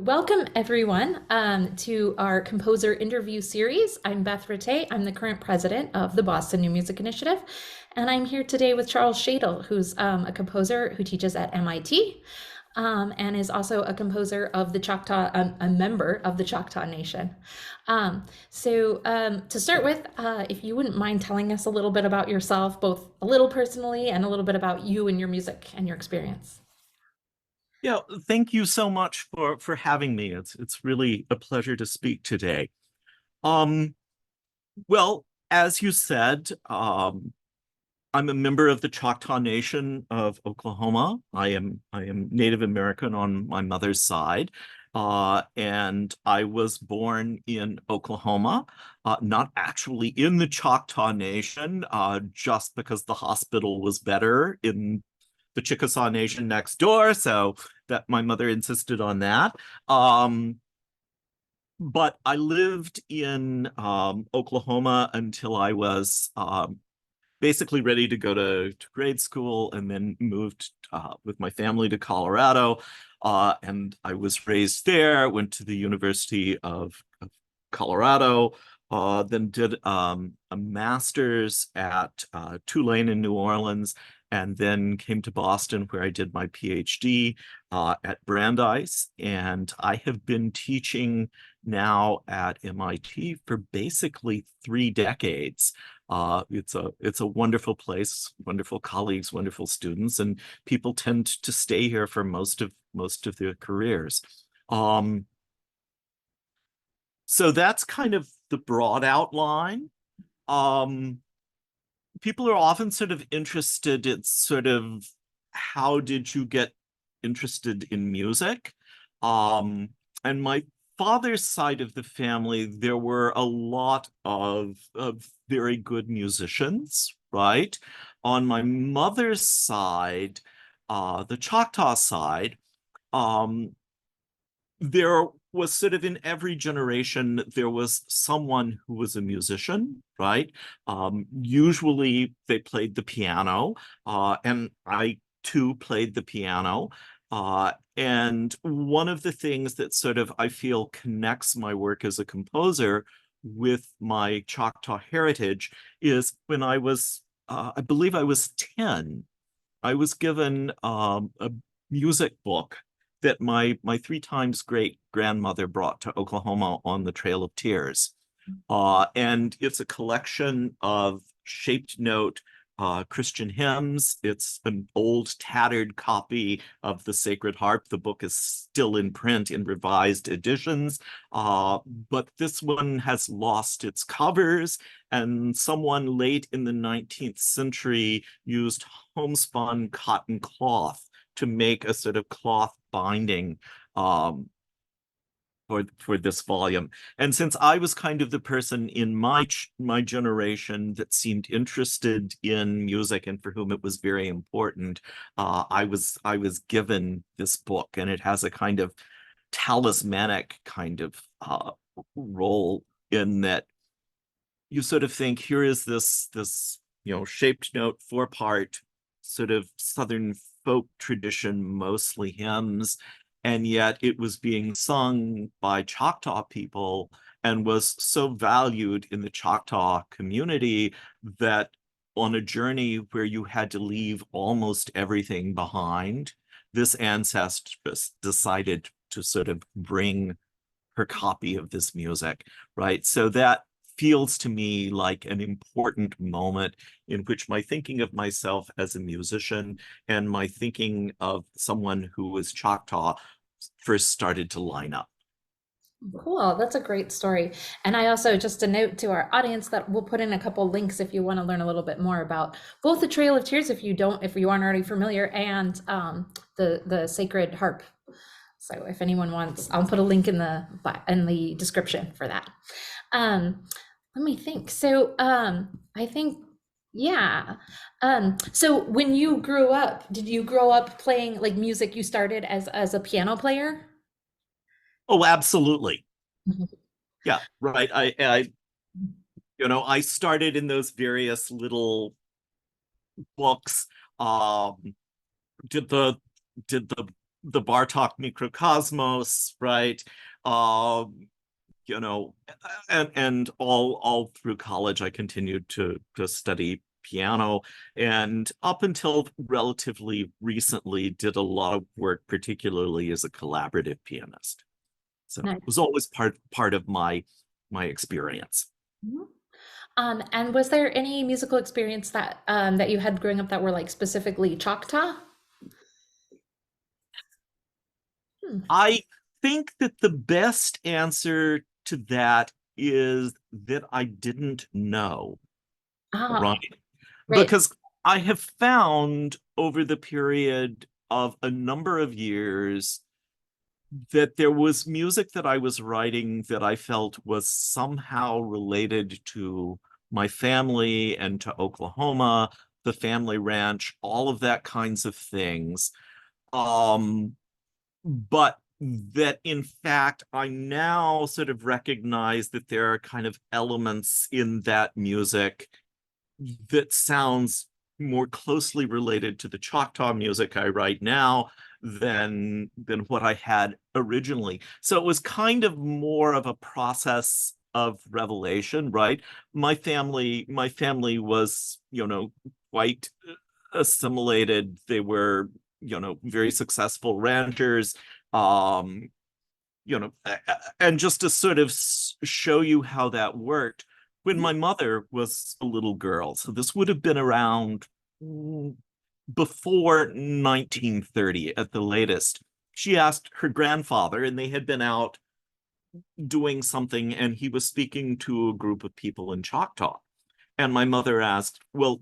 Welcome everyone to our composer interview series. I'm Beth Ratay. I'm the current president of the Boston New Music Initiative, and I'm here today with Charles Shadle, who's a composer who teaches at MIT and is also a composer of the Choctaw, a member of the Choctaw Nation. To start with, if you wouldn't mind telling us a little bit about yourself, both a little personally and a little bit about you and your music and your experience. Yeah, thank you so much for having me. It's really a pleasure to speak today. Um, well, as you said, I'm a member of the Choctaw Nation of Oklahoma. I am Native American on my mother's side, and I was born in Oklahoma, not actually in the Choctaw Nation, just because the hospital was better in the Chickasaw Nation next door, so that my mother insisted on that. But I lived in Oklahoma until I was basically ready to go to grade school, and then moved with my family to Colorado. And I was raised there, went to the University of Colorado, then did a master's at Tulane in New Orleans, and then came to Boston where I did my PhD at Brandeis. And I have been teaching now at MIT for basically 3 decades. It's a wonderful place, wonderful colleagues, wonderful students, and people tend to stay here for most of their careers. Um, so that's kind of the broad outline. Um, People are often sort of interested in sort of how did you get interested in music? And my father's side of the family, there were a lot of very good musicians, right? On my mother's side, the Choctaw side, um, there was sort of in every generation, there was someone who was a musician, right? Usually they played the piano, and I too played the piano. And one of the things that sort of I feel connects my work as a composer with my Choctaw heritage is when I believe I was 10, I was given a music book that my 3 times great grandmother brought to Oklahoma on the Trail of Tears. And it's a collection of shaped note Christian hymns. It's an old, tattered copy of the Sacred Harp. The book is still in print in revised editions, but this one has lost its covers, and someone late in the 19th century used homespun cotton cloth to make a sort of cloth binding um, for this volume. And since I was kind of the person in my generation that seemed interested in music and for whom it was very important, I was given this book, and it has a kind of talismanic kind of role in that you sort of think here is this shaped note 4 part sort of Southern folk tradition, mostly hymns, and yet it was being sung by Choctaw people and was so valued in the Choctaw community that on a journey where you had to leave almost everything behind, this ancestress decided to sort of bring her copy of this music, right? So that feels to me like an important moment in which my thinking of myself as a musician and my thinking of someone who was Choctaw first started to line up. Cool. That's a great story. And I also, just a note to our audience that we'll put in a couple links if you want to learn a little bit more about both the Trail of Tears, if you aren't already familiar, and the Sacred Harp. So if anyone wants, I'll put a link in the description for that. Um, Let me think. I think, yeah. So when you grew up, did you grow up playing like music? You started as a piano player? Oh, absolutely. Mhm. Yeah, right. I started in those various little books. Did the did the the Bartok microcosmos, right? Um, you know, and all through college, I continued to study piano, and up until relatively recently, did a lot of work, particularly as a collaborative pianist. So it was Nice. always part of my experience. Mhm. And was there any musical experience that that you had growing up that were like specifically Choctaw? Hmm. I think that the best answer to that is that I didn't know, right? Ah, right. Because I have found over the period of a number of years that there was music that I was writing that I felt was somehow related to my family and to Oklahoma, the family ranch, all of that kinds of things. Um, but that in fact, I now sort of recognize that there are kind of elements in that music that sounds more closely related to the Choctaw music I write now than what I had originally. So it was kind of more of a process of revelation, right? My family was, quite assimilated. They were, very successful ranchers. Um, and just to sort of show you how that worked, when Mhm. my mother was a little girl, so this would have been around before 1930 at the latest, she asked her grandfather, and they had been out doing something, and he was speaking to a group of people in Choctaw. And my mother asked, well,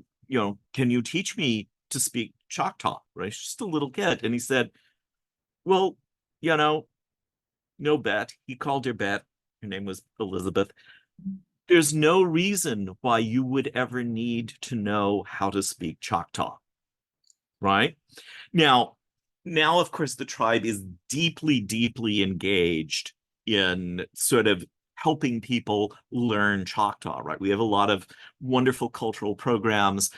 can you teach me to speak Choctaw? Right? She's just a little kid. And he said, well, you know, no, Bet. He called her Bet. Her name was Elizabeth. There's no reason why you would ever need to know how to speak Choctaw, right? Now, now, of course, the tribe is deeply, deeply engaged in sort of helping people learn Choctaw, right? We have a lot of wonderful cultural programs,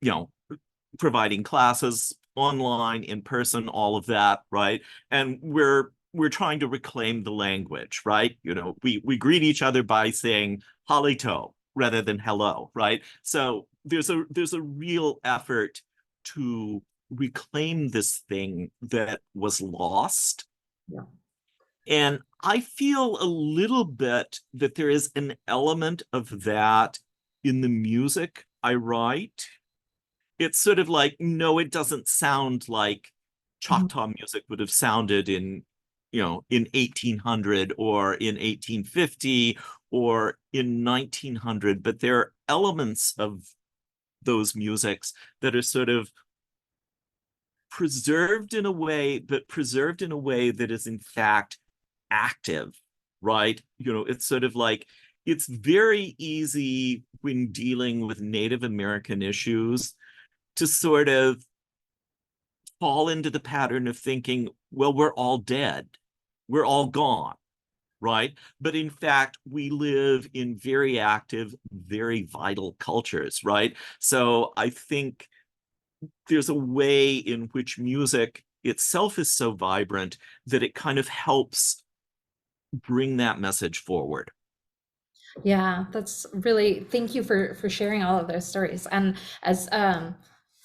you know, providing classes online, in person, all of that, right? And we're trying to reclaim the language, right? We greet each other by saying halito rather than hello, right? So there's a real effort to reclaim this thing that was lost. Yeah. And I feel a little bit that there is an element of that in the music I write. It's sort of like, no, it doesn't sound like Mhm. Choctaw music would have sounded in 1800 or in 1850 or in 1900, but there are elements of those musics that are sort of preserved in a way that is in fact active, right? It's sort of like, it's very easy when dealing with Native American issues to sort of fall into the pattern of thinking, well, we're all dead, we're all gone, right? But in fact, we live in very active, very vital cultures, right? So I think there's a way in which music itself is so vibrant that it kind of helps bring that message forward. Yeah, that's really, thank you for sharing all of those stories. And as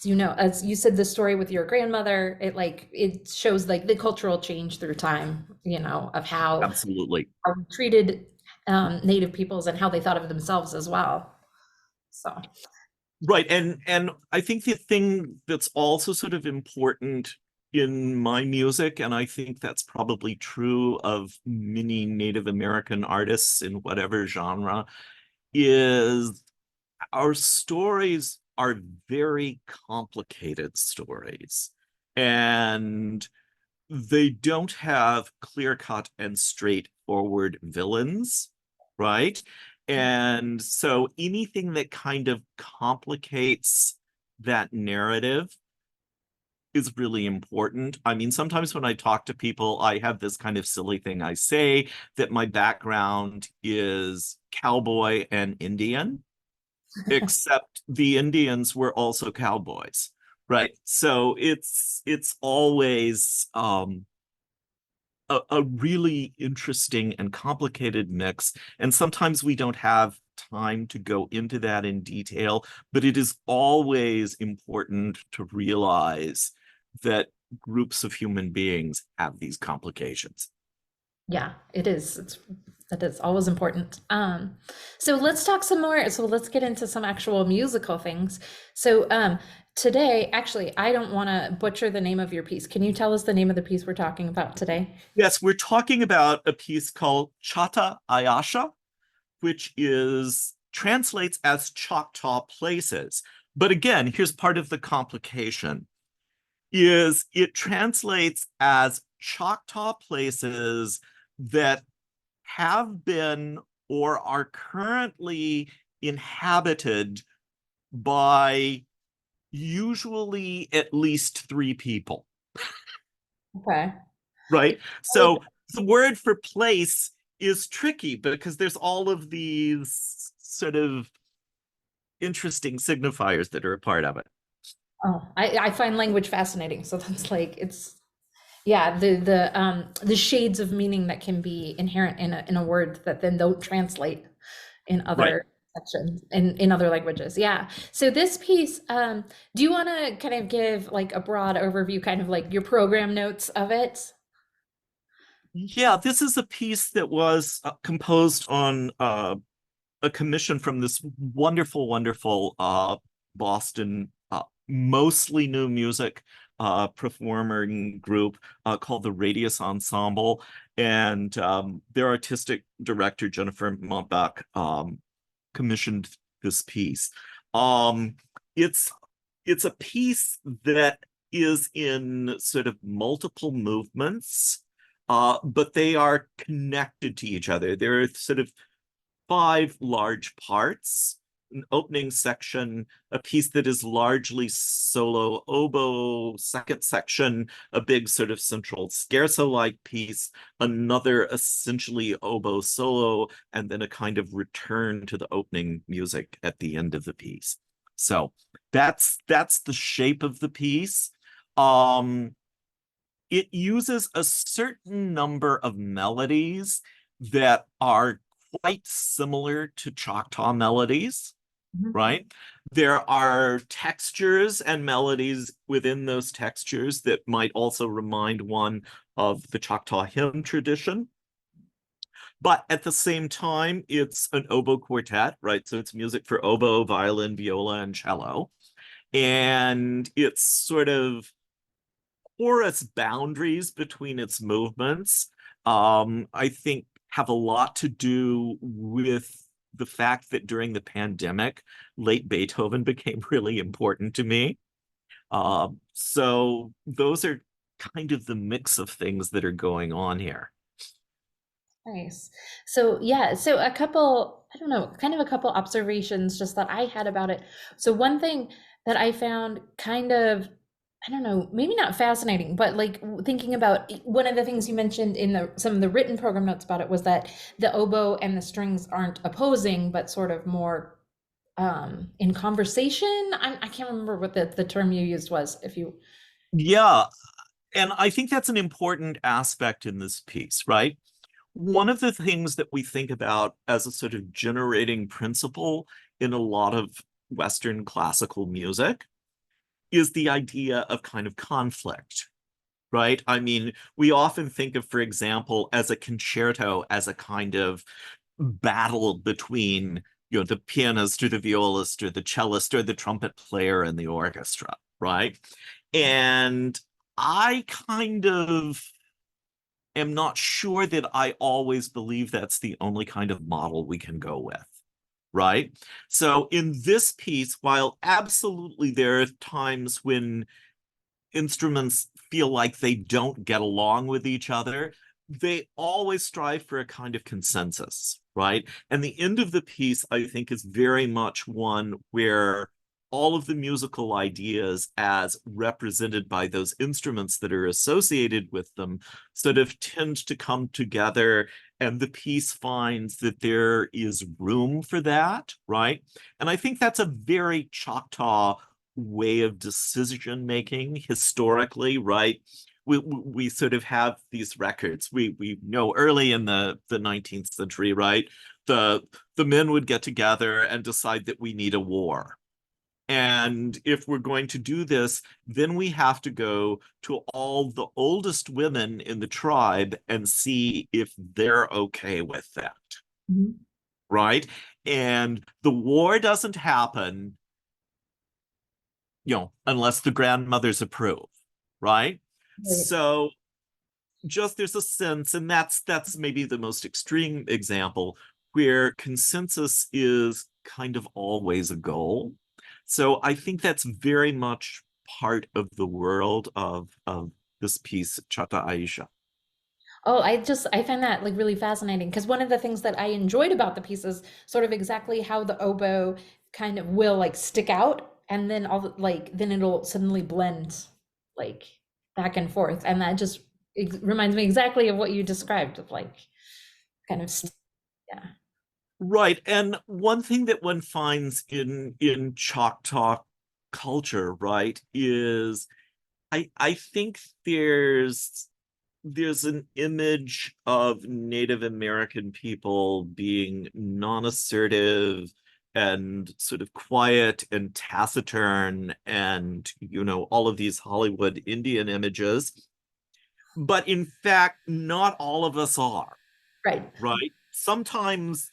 you know, as you said the story with your grandmother, it shows like the cultural change through time, of Absolutely. how we treated Native peoples and how they thought of themselves as well. So, Right. And I think the thing that's also sort of important in my music, and I think that's probably true of many Native American artists in whatever genre, is our stories are very complicated stories. And they don't have clear-cut and straightforward villains, right? And so anything that kind of complicates that narrative is really important. I mean, sometimes when I talk to people, I have this kind of silly thing I say, that my background is cowboy and Indian, except the Indians were also cowboys, right? So it's always a really interesting and complicated mix. And sometimes we don't have time to go into that in detail, but it is always important to realize that groups of human beings have these complications. Yeah, it is. That is always important. So let's talk some more. So let's get into some actual musical things. So today, actually, I don't want to butcher the name of your piece. Can you tell us the name of the piece we're talking about today? Yes, we're talking about a piece called Chata Ayasha, which is translates as Choctaw Places. But again, here's part of the complication is it translates as Choctaw places that have been or are currently inhabited by usually at least three people, Okay. right? Like, So the word for place is tricky because there's all of these sort of interesting signifiers that are a part of it. oh, I find language fascinating. So that's like it's yeah, the shades of meaning that can be inherent in a word that then don't translate in Right. other sections in other languages. Yeah. So this piece, do you want to kind of give like a broad overview, kind of like your program notes of it? Yeah, this is a piece that was composed on a commission from this wonderful, wonderful Boston, mostly new music performing group called the Radius Ensemble. And their artistic director, Jennifer Montbach, commissioned this piece. Um, it's it's a piece that is in sort of multiple movements, but they are connected to each other. There are sort of five large parts. An opening section, a piece that is largely solo oboe, second section, a big sort of central scherzo-like piece, another essentially oboe solo, and then a kind of return to the opening music at the end of the piece. So that's the shape of the piece. Um, it uses a certain number of melodies that are quite similar to Choctaw melodies, Mhm. right? There are textures and melodies within those textures that might also remind one of the Choctaw hymn tradition. But at the same time, it's an oboe quartet, right? So it's music for oboe, violin, viola, and cello. And it's sort of porous boundaries between its movements, I think have a lot to do with the fact that during the pandemic, late Beethoven became really important to me. So those are kind of the mix of things that are going on here. Nice. So yeah, so a couple, I don't know, kind of a couple observations just that I had about it. So one thing that I found kind of, I don't know, maybe not fascinating, but like thinking about one of the things you mentioned in the some of the written program notes about it was that the oboe and the strings aren't opposing, but sort of more in conversation. I can't remember what the term you used was, if you. Yeah, and I think that's an important aspect in this piece, right? One of the things that we think about as a sort of generating principle in a lot of Western classical music is the idea of kind of conflict, right? I mean, we often think of, for example, as a concerto as a kind of battle between, the pianist or the violist or the cellist or the trumpet player and the orchestra, right? And I kind of am not sure that I always believe that's the only kind of model we can go with, right? So in this piece, while absolutely there are times when instruments feel like they don't get along with each other, they always strive for a kind of consensus, right? And the end of the piece, I think, is very much one where all of the musical ideas as represented by those instruments that are associated with them sort of tend to come together, and the piece finds that there is room for that, right? And I think that's a very Choctaw way of decision making historically, right? We sort of have these records. We know early in the 19th century, right? The the men would get together and decide that we need a war. And if we're going to do this, then we have to go to all the oldest women in the tribe and see if they're okay with that, Mhm. right? And the war doesn't happen, unless the grandmothers approve, right? Right. So just there's a sense, and that's maybe the most extreme example where consensus is kind of always a goal. So I think that's very much part of the world of this piece, Chata Aisha. Oh, I find that like really fascinating because one of the things that I enjoyed about the piece is sort of exactly how the oboe kind of will like stick out and then like then it'll suddenly blend like back and forth, and that just reminds me exactly of what you described of like kind of yeah. Right. And one thing that one finds in Choctaw culture, right, is I think there's an image of Native American people being non-assertive and sort of quiet and taciturn and, all of these Hollywood Indian images. But in fact, not all of us are, Right. right? Sometimes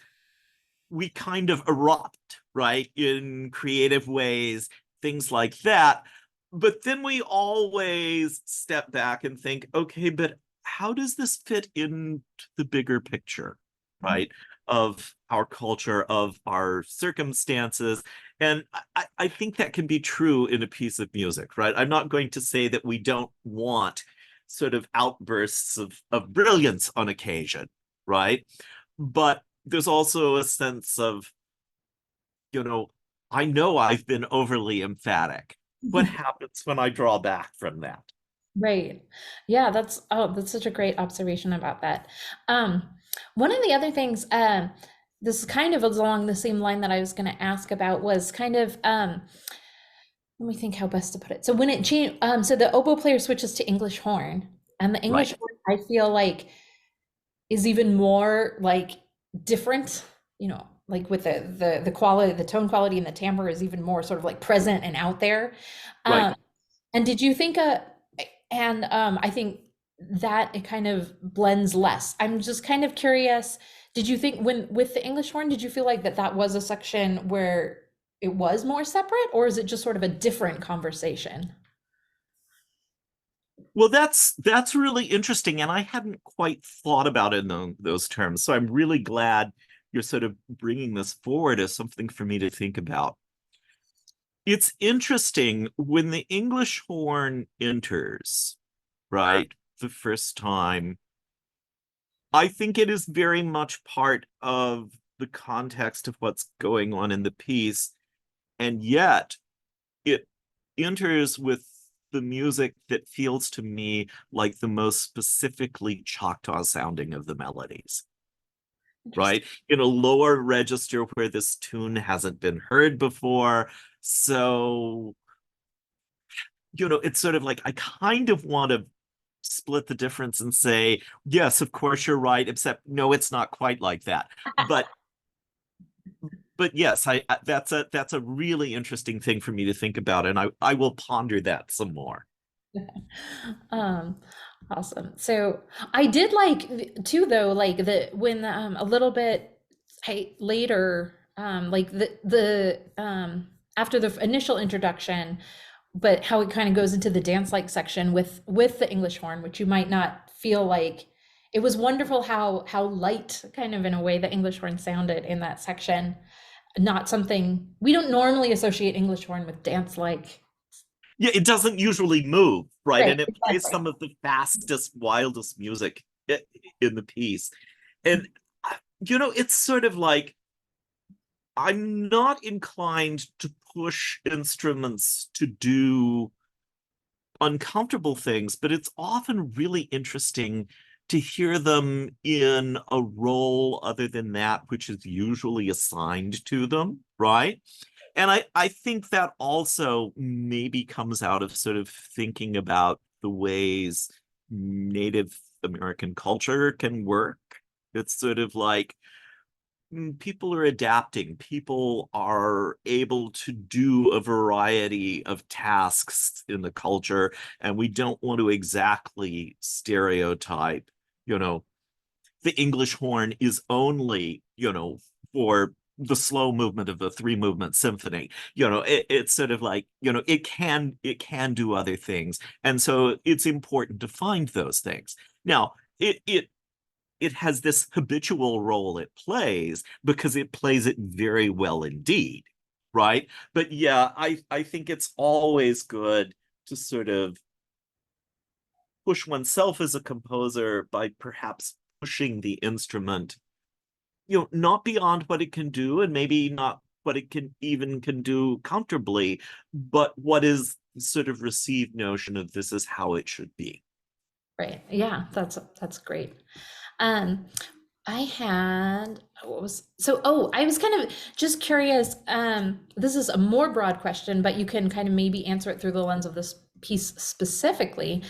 we kind of erupt, right, in creative ways, things like that. But then we always step back and think, okay, but how does this fit into the bigger picture, right, of our culture, of our circumstances? And I think that can be true in a piece of music, right? I'm not going to say that we don't want sort of outbursts of brilliance on occasion, right? But there's also a sense of, you know, I know I've been overly emphatic. What happens when I draw back from that? Right. Yeah, that's such a great observation about that. Um, One of the other things, this is kind of along the same line that I was going to ask about was kind of, let me think how best to put it. So when it changed, so the oboe player switches to English horn, and the English Right, horn I feel like is even more like different, like with the quality, the tone quality and the timbre is even more sort of like present and out there. right. Um, and did you think and I think that it kind of blends less. I'm just kind of curious, did you think when with the English horn, did you feel like that was a section where it was more separate, or is it just sort of a different conversation? Well, that's really interesting, and I hadn't quite thought about it in those terms. So I'm really glad you're sort of bringing this forward as something for me to think about. It's interesting when the English horn enters, right, the first time. I think it is very much part of the context of what's going on in the piece, and yet it enters with the music that feels to me like the most specifically Choctaw sounding of the melodies, Interesting. right? In a lower register where this tune hasn't been heard before. So, it's sort of like I kind of want to split the difference and say, yes, of course you're right, except no, it's not quite like that. But yes, that's a really interesting thing for me to think about, and I will ponder that some more. Um, awesome. So I did like too though, like the when a little bit later, like the after the initial introduction, but how it kind of goes into the dance like section with the English horn, which you might not feel like. It was wonderful how light kind of in a way the English horn sounded in that section. Not something we don't normally associate English horn with dance like. Yeah, it doesn't usually move, right? Right, And it plays exactly. some of the fastest, wildest music in the piece. And, it's sort of like I'm not inclined to push instruments to do uncomfortable things, but it's often really interesting to hear them in a role other than that which is usually assigned to them, right? And I think that also maybe comes out of sort of thinking about the ways Native American culture can work. It's sort of like people are adapting. People are able to do a variety of tasks in the culture, and we don't want to exactly stereotype, you know, the English horn is only, for the slow movement of the three movement symphony. It's sort of like, it can do other things. And so it's important to find those things. Now, it has this habitual role it plays because it plays it very well indeed, right? But yeah, I think it's always good to sort of push oneself as a composer by perhaps pushing the instrument, not beyond what it can do, and maybe not what it can do comfortably, but what is sort of received notion of this is how it should be. Right. Yeah, that's great. Um, I had what was so oh, I was kind of just curious. This is a more broad question, but you can kind of maybe answer it through the lens of this piece specifically.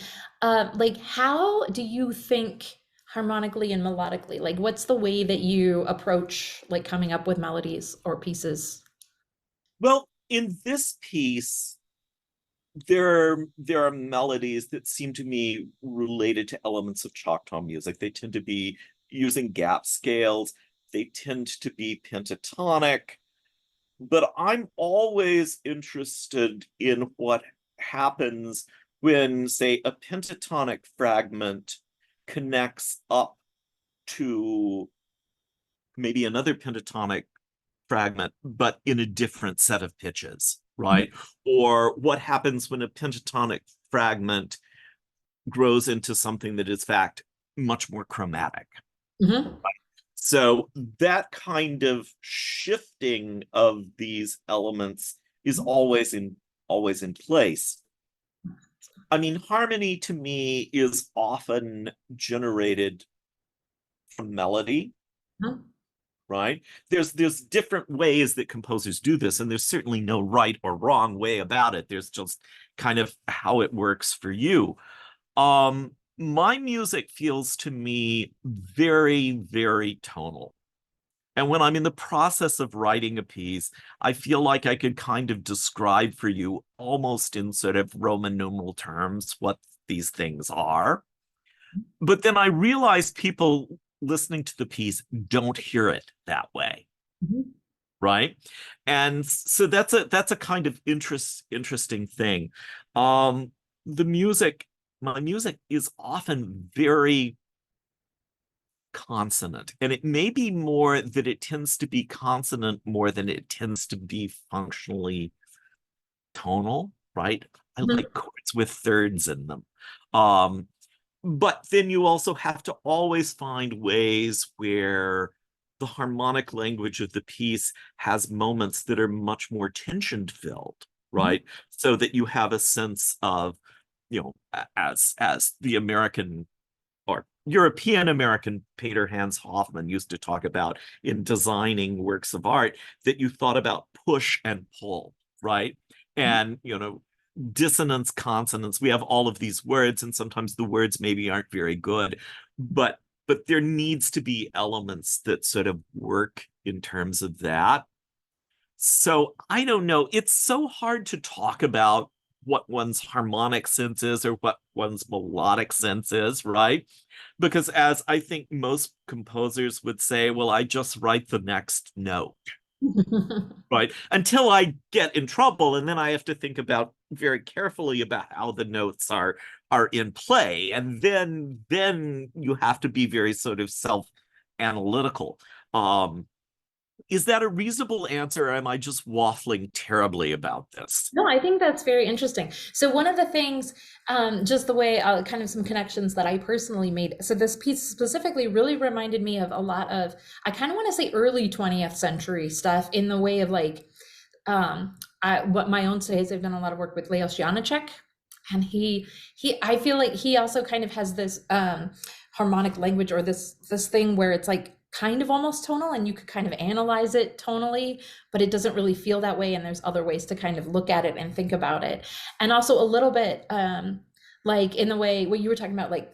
Like, how do you think harmonically and melodically? Like, what's the way that you approach like coming up with melodies or pieces? Well, in this piece, there are melodies that seem to me related to elements of Choctaw music. They tend to be using gap scales. They tend to be pentatonic. But I'm always interested in what happens when, say, a pentatonic fragment connects up to maybe another pentatonic fragment, but in a different set of pitches, right? Or what happens when a pentatonic fragment grows into something that is, in fact, much more chromatic. Mhm. So that kind of shifting of these elements is always in place. I mean, harmony to me is often generated from melody, Mhm. right? There's different ways that composers do this, and there's certainly no right or wrong way about it. There's just kind of how it works for you. My music feels to me very, very tonal. And when I'm in the process of writing a piece, I feel like I could kind of describe for you almost in sort of Roman numeral terms what these things are. But then I realize people listening to the piece don't hear it that way, Mhm. right? And so that's a kind of interesting thing. Um, the music, my music is often very consonant, and it may be more that it tends to be consonant more than it tends to be functionally tonal, right? I Mhm. like chords with thirds in them. um but then you also have to always find ways where the harmonic language of the piece has moments that are much more tension filled, Mhm. right? So that you have a sense of, as the American or European American painter Hans Hofmann used to talk about in designing works of art, that you thought about push and pull, right? And, dissonance, consonance. We have all of these words, and sometimes the words maybe aren't very good, but there needs to be elements that sort of work in terms of that. So I don't know. It's so hard to talk about what one's harmonic sense is or what one's melodic sense is, right? Because as I think most composers would say, well, I just write the next note, right? Until I get in trouble, and then I have to think about very carefully about how the notes are in play. And then you have to be very sort of self-analytical. Um, is that a reasonable answer, or am I just waffling terribly about this? No, I think that's very interesting. So one of the things, just the way, kind of some connections that I personally made. So this piece specifically really reminded me of a lot of, I kind of want to say early 20th century stuff in the way of like, what my own studies, I've done a lot of work with Leos Janicek, and I feel like he also kind of has this harmonic language or this thing where it's like kind of almost tonal, and you could kind of analyze it tonally, but it doesn't really feel that way. And there's other ways to kind of look at it and think about it. And also a little bit like in the way what you were talking about, like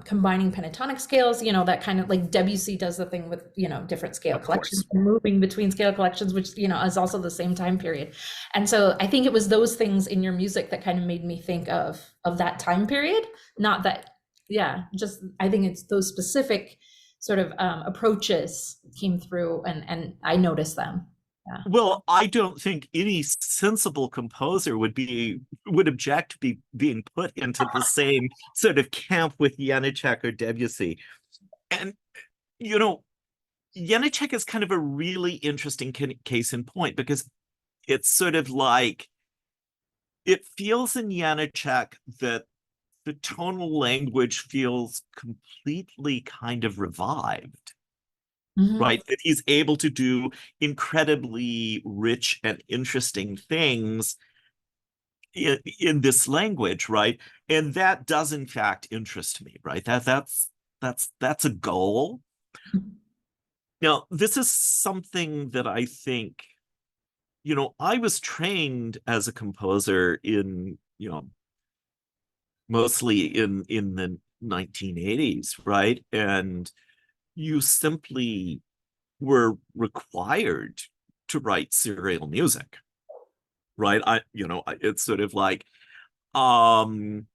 combining pentatonic scales, that kind of like Debussy does the thing with, different scale Of collections, course. moving between scale collections, which, is also the same time period. And so I think it was those things in your music that kind of made me think of that time period. Not that, yeah, just I think it's those specific sort of approaches came through, and I noticed them. Yeah. Well, I don't think any sensible composer would object to being put into the same sort of camp with Janacek or Debussy. And you know, Janacek is kind of a really interesting case in point because it's sort of like it feels in Janacek that the tonal language feels completely kind of revived, Mhm. right? That he's able to do incredibly rich and interesting things in this language, right? And that does in fact interest me, right? That's a goal. Now, this is something that I think, I was trained as a composer in, mostly in the 1980s, right? And you simply were required to write serial music, right? It's sort of like, um,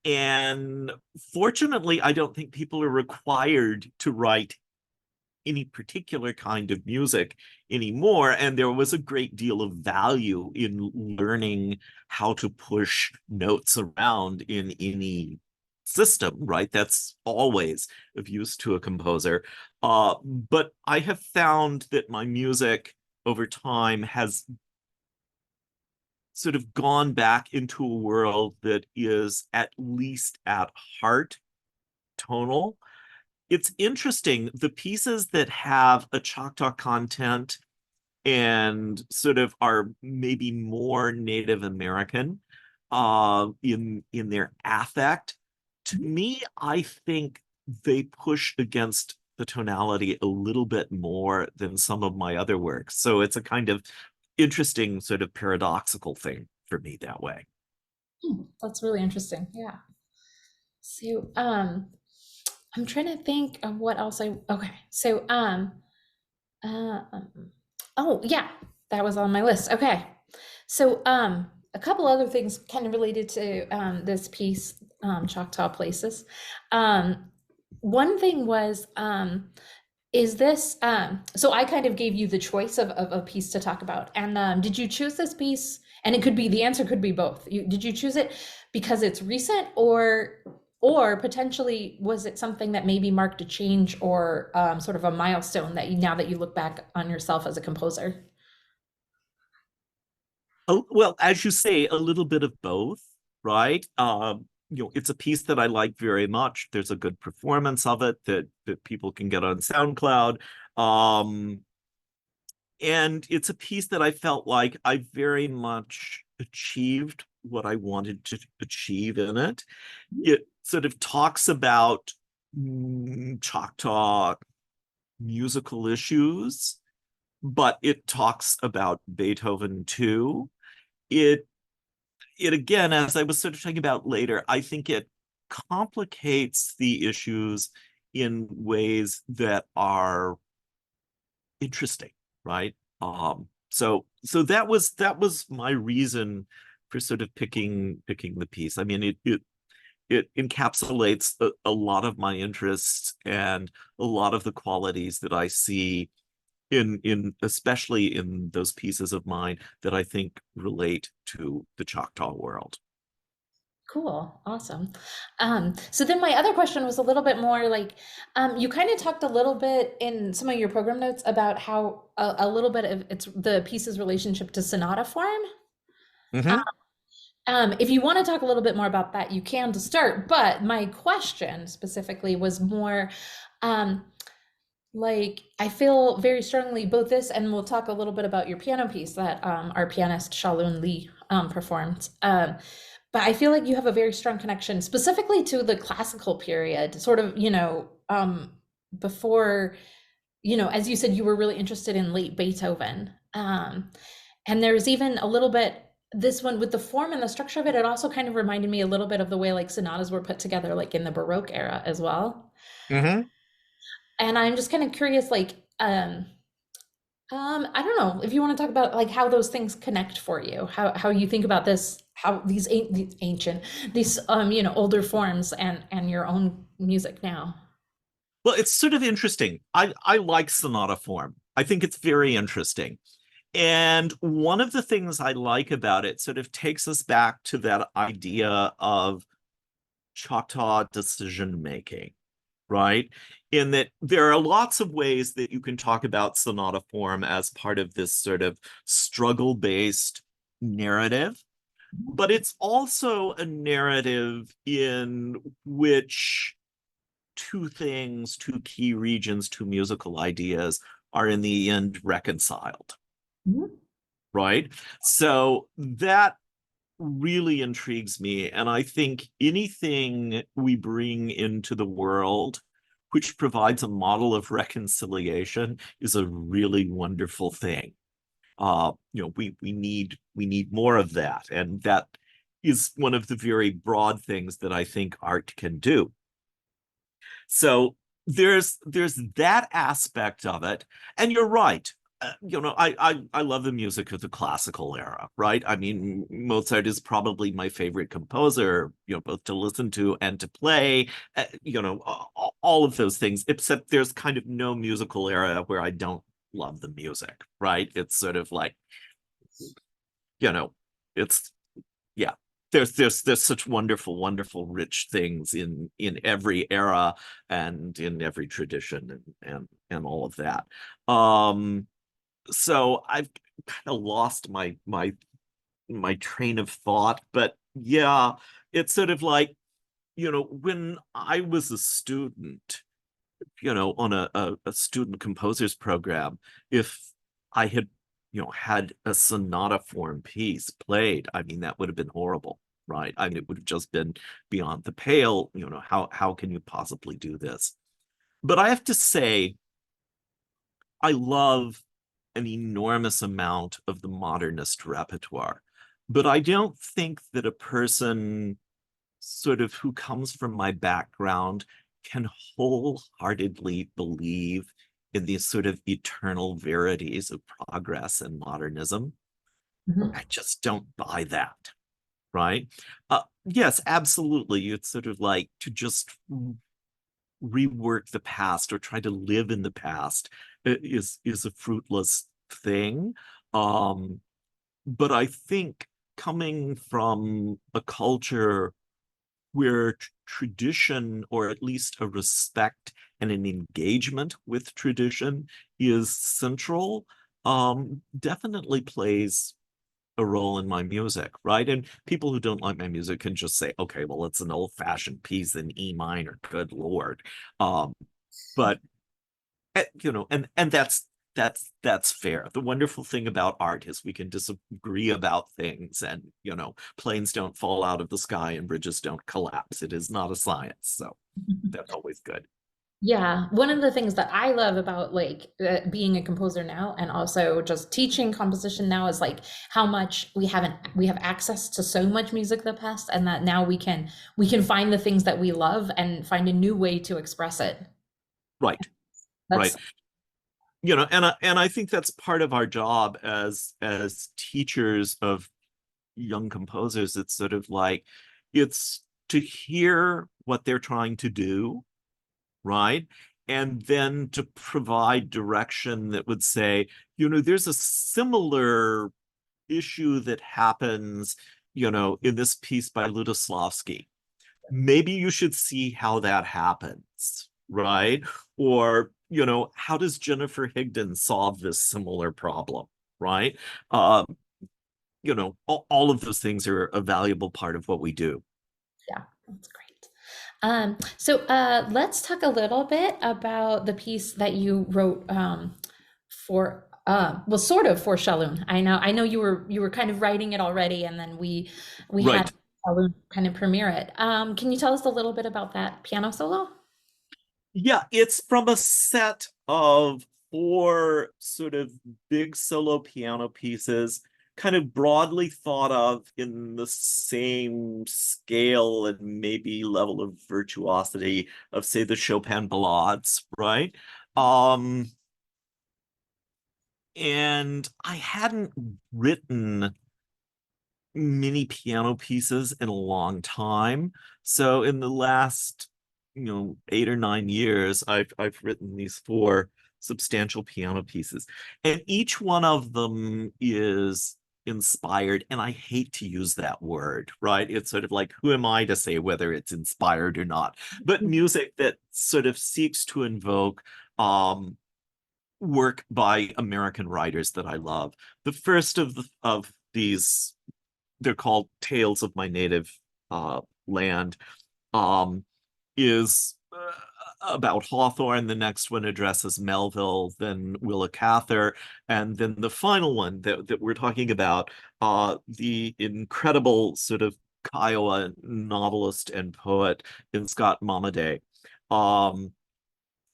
and fortunately, I don't think people are required to write any particular kind of music anymore. And there was a great deal of value in learning how to push notes around in any system, right? That's always of use to a composer. But I have found that my music over time has sort of gone back into a world that is at least at heart tonal. It's interesting, the pieces that have a Choctaw content and sort of are maybe more Native American in their affect, to me, I think they push against the tonality a little bit more than some of my other works. So it's a kind of interesting, sort of paradoxical thing for me that way. That's really interesting. Yeah. So, I'm trying to think of what else okay. So, uh, um, oh yeah, that was on my list. Okay. So, a couple other things kind of related to this piece, Choctaw Places. Um, One thing was, is this, so I kind of gave you the choice of a piece to talk about. And did you choose this piece? And it could be, the answer could be both. Did you choose it because it's recent, or potentially was it something that maybe marked a change, or sort of a milestone that now that you look back on yourself as a composer? Oh, well, as you say, a little bit of both, right? It's a piece that I like very much. There's a good performance of it that people can get on SoundCloud. Um, and it's a piece that I felt like I very much achieved what I wanted to achieve in it. It sort of talks about Choctaw musical issues, but it talks about Beethoven too. It it again, as I was sort of talking about later, I think it complicates the issues in ways that are interesting, right? So that was my reason for sort of picking the piece. I mean, it encapsulates a lot of my interests and a lot of the qualities that I see in especially in those pieces of mine that I think relate to the Choctaw world. Cool, awesome. So then my other question was a little bit more like, you kind of talked a little bit in some of your program notes about how a little bit of it's the piece's relationship to sonata form. Uh, Hmm. if you want to talk a little bit more about that, you can to start. But my question specifically was more, um, like I feel very strongly both this, and we'll talk a little bit about your piano piece that our pianist Shalun Lee performed. But I feel like you have a very strong connection specifically to the classical period, sort of, before as you said, you were really interested in late Beethoven. And there's even a little bit, this one with the form and the structure of it, it also kind of reminded me a little bit of the way like sonatas were put together, like in the Baroque era as well. Hmm. And I'm just kind of curious, like, I don't know if you want to talk about like how those things connect for you, how you think about this, how these ancient, these older forms and your own music now. Well, it's sort of interesting. I like sonata form. I think it's very interesting. And one of the things I like about it sort of takes us back to that idea of Choctaw decision making, right? In that there are lots of ways that you can talk about sonata form as part of this sort of struggle-based narrative, but it's also a narrative in which two things, two key regions, two musical ideas are in the end reconciled, Mhm. right? So that really intrigues me. And I think anything we bring into the world which provides a model of reconciliation is a really wonderful thing. We need more of that. And that is one of the very broad things that I think art can do. So there's that aspect of it, and you're right. I love the music of the classical era, right? I mean, Mozart is probably my favorite composer, both to listen to and to play. All of those things. Except there's kind of no musical era where I don't love the music, right? It's sort of like, you know, it's yeah, there's such wonderful, wonderful, rich things in every era and in every tradition and all of that. Um, so I've kind of lost my train of thought, but yeah, it's sort of like, when I was a student, on a student composers program, if I had, had a sonata form piece played, I mean, that would have been horrible, right? I mean, it would have just been beyond the pale. How can you possibly do this? But I have to say, I love an enormous amount of the modernist repertoire. But I don't think that a person sort of who comes from my background can wholeheartedly believe in these sort of eternal verities of progress and modernism. Mhm. I just don't buy that, right? Yes, absolutely. It's sort of like to just rework the past or try to live in the past is a fruitless thing. Um, but I think coming from a culture where tradition, or at least a respect and an engagement with tradition, is central, definitely plays a role in my music, right? And people who don't like my music can just say, okay, well, it's an old-fashioned piece in E minor, good Lord. Um, but and that's fair. The wonderful thing about art is we can disagree about things, and planes don't fall out of the sky and bridges don't collapse. It is not a science, so that's always good. Yeah, one of the things that I love about like being a composer now and also just teaching composition now is like how much we have access to so much music in the past, and that now we can find the things that we love and find a new way to express it. Right, That's right. And I think that's part of our job as teachers of young composers. It's sort of like, it's to hear what they're trying to do, right? And then to provide direction that would say, there's a similar issue that happens, in this piece by Ludoslavsky. Maybe you should see how that happens, right? Or, how does Jennifer Higdon solve this similar problem, right? Um, all of those things are a valuable part of what we do. Yeah, that's great. So let's talk a little bit about the piece that you wrote for well, sort of for Shalun. I know you were kind of writing it already, and then we had Right. Shalun kind of premiere it. Can you tell us a little bit about that piano solo? Yeah, it's from a set of four sort of big solo piano pieces, kind of broadly thought of in the same scale and maybe level of virtuosity of, say, the Chopin ballades, right? Um, and I hadn't written mini piano pieces in a long time. So in the last, 8 or 9 years, I've written these four substantial piano pieces. And each one of them is inspired. And I hate to use that word, right? It's sort of like, who am I to say whether it's inspired or not? But music that sort of seeks to invoke work by American writers that I love. The first of these, they're called Tales of My Native Land, um, is about Hawthorne. The next one addresses Melville, then Willa Cather, and then the final one that we're talking about, the incredible sort of Kiowa novelist and poet in Scott Momaday. Um,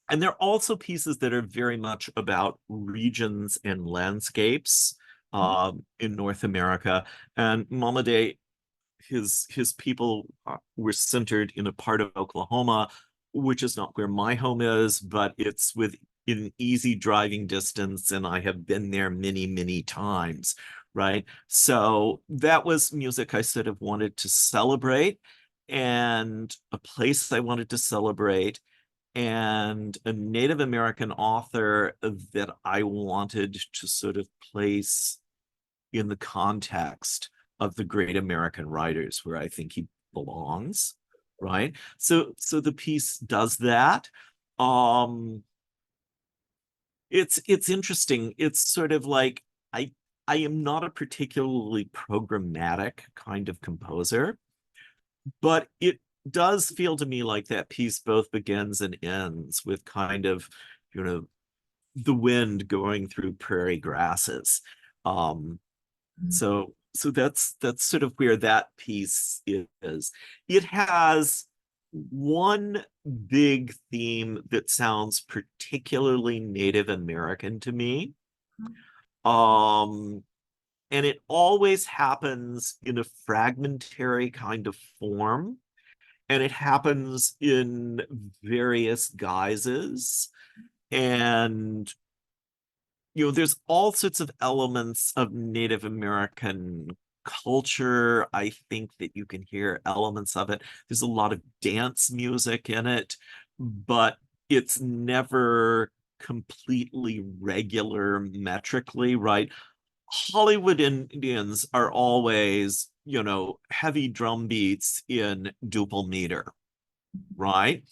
and they're also pieces that are very much about regions and landscapes in North America. And Momaday, his people were centered in a part of Oklahoma, which is not where my home is, but it's within easy driving distance, and I have been there many, many times, right? So that was music I sort of wanted to celebrate, and a place I wanted to celebrate, and a Native American author that I wanted to sort of place in the context of the great American writers where I think he belongs, right? So the piece does that. Um, it's interesting. It's sort of like I am not a particularly programmatic kind of composer, but it does feel to me like that piece both begins and ends with kind of, you know, the wind going through prairie grasses. Um, so that's sort of where that piece is. It has one big theme that sounds particularly Native American to me. Um, and it always happens in a fragmentary kind of form, and it happens in various guises. And there's all sorts of elements of Native American culture. I think that you can hear elements of it. There's a lot of dance music in it, but it's never completely regular metrically, right? Hollywood Indians are always, heavy drum beats in duple meter, right?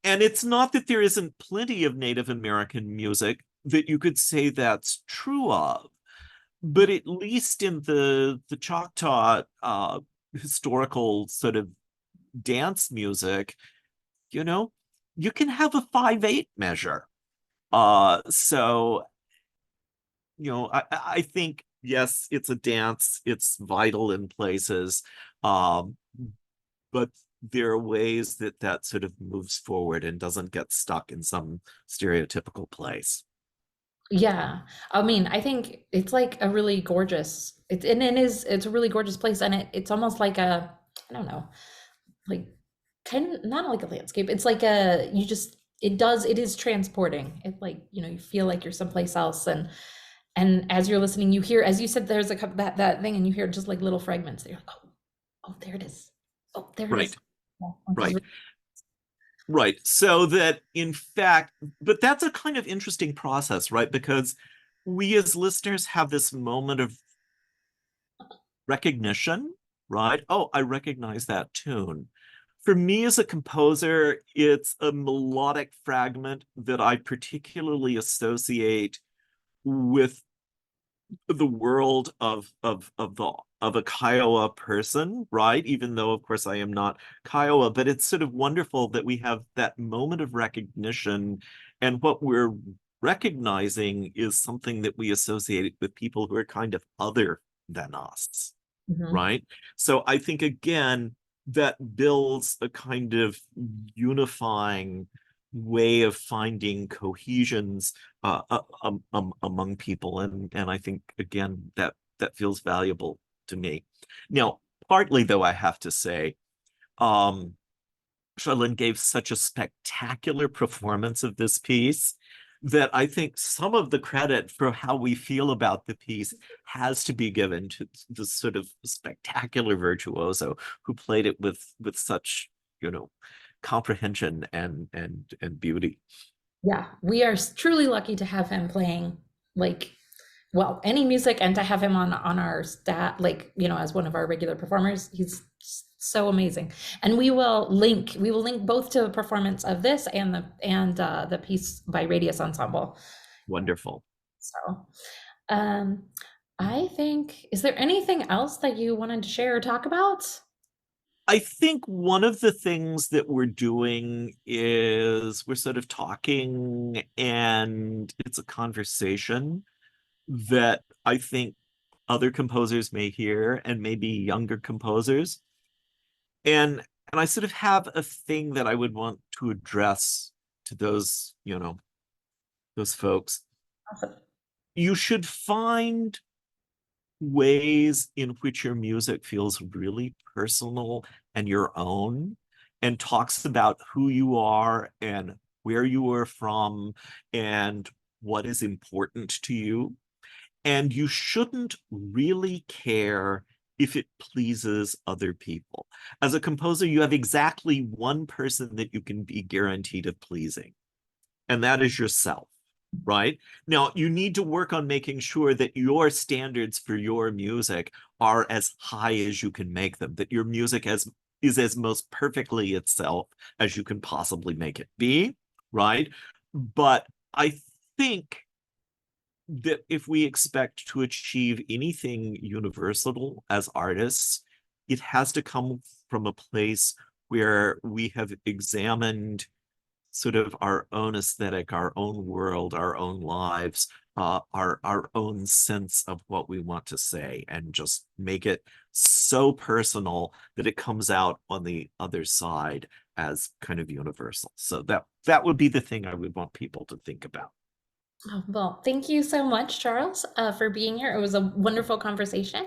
And it's not that there isn't plenty of Native American music that you could say that's true of, but at least in the Choctaw historical sort of dance music, you know, you can have a 5/8 measure. So I think yes, it's a dance, it's vital in places, um, but there are ways that that sort of moves forward and doesn't get stuck in some stereotypical place. Yeah. I mean, I think it's like a really gorgeous, it's a really gorgeous place. And it's almost like I don't know, like kind of not like a landscape. It's like it is transporting. It like, you feel like you're someplace else. And as you're listening, you hear, as you said, there's a couple that thing and you hear just like little fragments. You're like, oh, there it is. Oh, there it is. Right, Yeah, which is right, right. So that in fact, but that's a kind of interesting process, right? Because we as listeners have this moment of recognition, right? Oh, I recognize that tune. For me as a composer, it's a melodic fragment that I particularly associate with the world of a Kiowa person, right? Even though, of course, I am not Kiowa, but it's sort of wonderful that we have that moment of recognition, and what we're recognizing is something that we associate with people who are kind of other than us, Mhm. right? So I think again that builds a kind of unifying way of finding cohesions among people, and I think again that feels valuable to me. Now, partly though, I have to say, um, Charlene gave such a spectacular performance of this piece that I think some of the credit for how we feel about the piece has to be given to the sort of spectacular virtuoso who played it with such, you know, comprehension and beauty. Yeah, we are truly lucky to have him playing like well, any music and to have him on our staff, like, you know, as one of our regular performers. He's so amazing. And we will link both to the performance of this and the piece by Radius Ensemble. Wonderful. So, um, I think, is there anything else that you wanted to share or talk about? I think one of the things that we're doing is we're sort of talking, and it's a conversation that I think other composers may hear, and maybe younger composers. And I sort of have a thing that I would want to address to those, you know, those folks. Awesome. You should find ways in which your music feels really personal and your own, and talks about who you are and where you are from and what is important to you. And you shouldn't really care if it pleases other people. As a composer, you have exactly one person that you can be guaranteed of pleasing, and that is yourself, right? Now, you need to work on making sure that your standards for your music are as high as you can make them, that your music is as most perfectly itself as you can possibly make it be, right? But I think that if we expect to achieve anything universal as artists, it has to come from a place where we have examined sort of our own aesthetic, our own world, our own lives, our own sense of what we want to say, and just make it so personal that it comes out on the other side as kind of universal. So that would be the thing I would want people to think about. Oh, well, thank you so much, Charles, for being here. It was a wonderful conversation.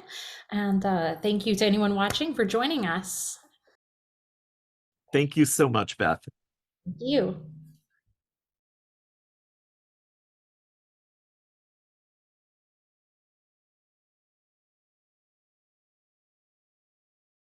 And thank you to anyone watching for joining us. Thank you so much, Beth. Thank you.